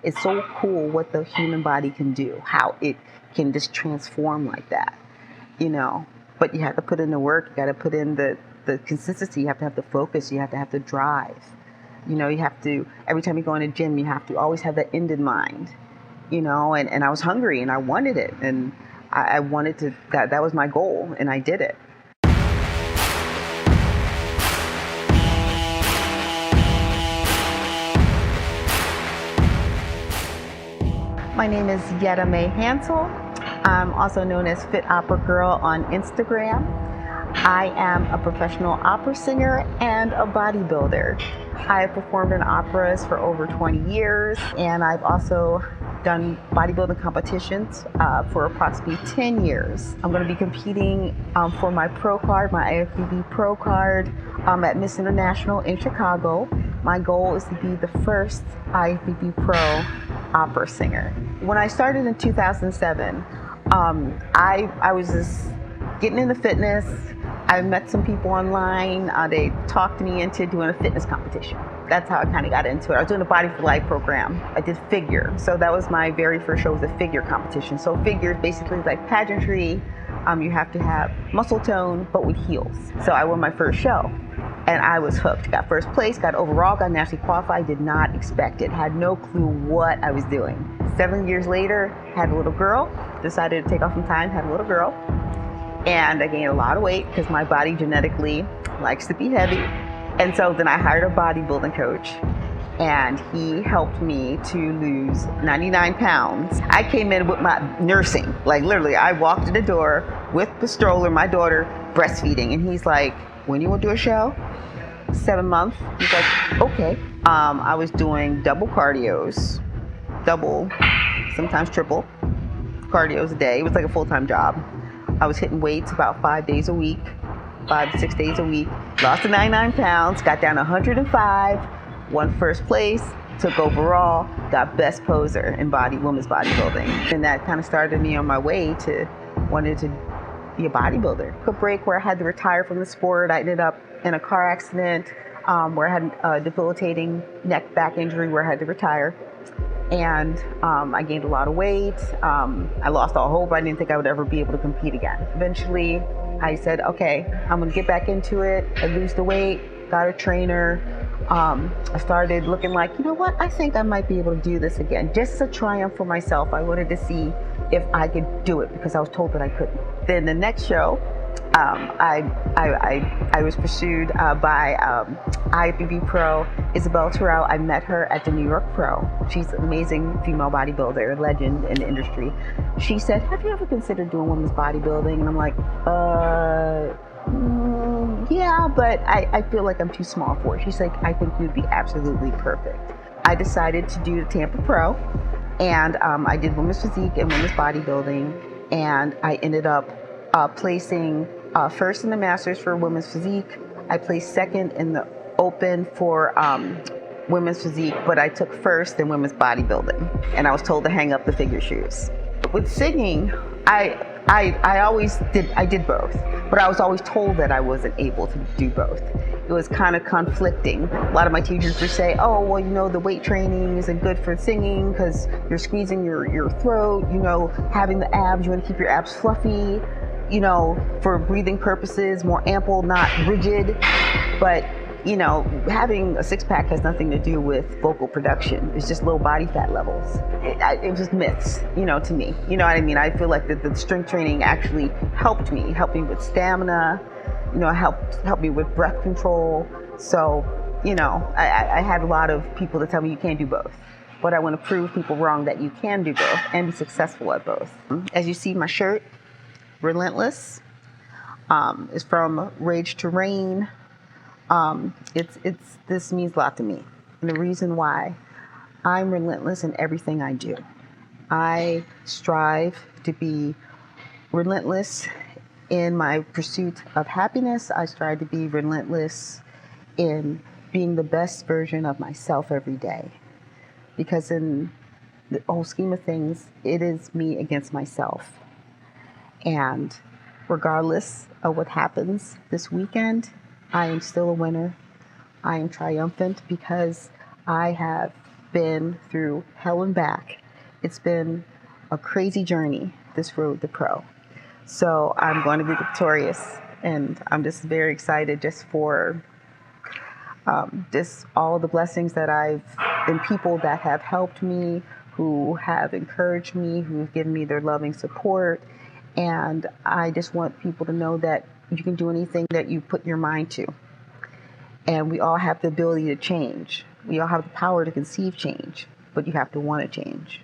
It's so cool what the human body can do, how it can just transform like that, you know. But you have to put in the work. You got to put in the consistency. You have the focus. You have the drive. You know, you have to, every time you go in a gym, you have to always have that end in mind, you know, and I was hungry and I wanted it. And I wanted to, that was my goal, and I did it. My name is Yetta Hansell. I'm also known as Fit Opera Girl on Instagram. I am a professional opera singer and a bodybuilder. I have performed in operas for over 20 years, and I've also done bodybuilding competitions for approximately 10 years. I'm going to be competing for my pro card, my IFBB pro card at Miss International in Chicago. My goal is to be the first IFBB pro opera singer. When I started in 2007, I was just getting into fitness. I met some people online. They talked me into doing a fitness competition. That's how I kind of got into it. I was doing a Body for Life program. I did figure. So that was my very first show, was a figure competition. So figure is basically like pageantry. You have to have muscle tone, but with heels. So I won my first show, and I was hooked. Got first place, got overall, got nationally qualified. Did not expect it. Had no clue what I was doing. 7 years later, had a little girl. Decided to take off some time, had a little girl. And I gained a lot of weight because my body genetically likes to be heavy. And so then I hired a bodybuilding coach, and he helped me to lose 99 pounds. I came in with my nursing, like literally, I walked in the door with the stroller, my daughter breastfeeding, and he's like, when you want to do a show? 7 months. He's like, okay. I was doing double cardios, double, sometimes triple cardios a day. It was like a full-time job. I was hitting weights about 5 days a week, 5 to 6 days a week. Lost the 99 pounds, got down to 105, won first place, took overall, got best poser in women's bodybuilding. And that kind of started me on my way to wanting to be a bodybuilder. Took a break where I had to retire from the sport. I ended up in a car accident where I had a debilitating neck back injury where I had to retire. And I gained a lot of weight. I lost all hope. I didn't think I would ever be able to compete again. Eventually, I said, okay, I'm gonna get back into it. I lose the weight, got a trainer. I started looking like, you know what, I think I might be able to do this again. Just as a triumph for myself. I wanted to see if I could do it because I was told that I couldn't. Then the next show, I was pursued by IFBB Pro Isabel Terrell. I met her at the New York Pro. She's an amazing female bodybuilder, a legend in the industry. She said, have you ever considered doing women's bodybuilding? And I'm like, yeah, but I feel like I'm too small for it. She's like, I think you'd be absolutely perfect. I decided to do the Tampa Pro, and I did women's physique and women's bodybuilding, and I ended up placing first in the Masters for women's physique. I placed second in the Open for women's physique, but I took first in women's bodybuilding, and I was told to hang up the figure shoes. With singing, I always did both, but I was always told that I wasn't able to do both. It was kind of conflicting. A lot of my teachers would say, oh, well, you know, the weight training isn't good for singing because you're squeezing your throat, you know, having the abs, you want to keep your abs fluffy, you know, for breathing purposes, more ample, not rigid. But, you know, having a six-pack has nothing to do with vocal production. It's just low body fat levels. It was just myths, you know, to me. You know what I mean? I feel like the strength training actually helped me with stamina, you know, helped me with breath control. So, you know, I had a lot of people to tell me you can't do both. But I want to prove people wrong that you can do both and be successful at both. As you see, my shirt, Relentless, is from Rage to Reign. This means a lot to me. And the reason why, I'm relentless in everything I do. I strive to be relentless in my pursuit of happiness. I strive to be relentless in being the best version of myself every day. Because in the whole scheme of things, it is me against myself. And regardless of what happens this weekend, I am still a winner. I am triumphant because I have been through hell and back. It's been a crazy journey, this road to pro. So I'm going to be victorious, and I'm just very excited just for just all the blessings that and people that have helped me, who have encouraged me, who've given me their loving support. And I just want people to know that you can do anything that you put your mind to. And we all have the ability to change. We all have the power to conceive change, but you have to want to change.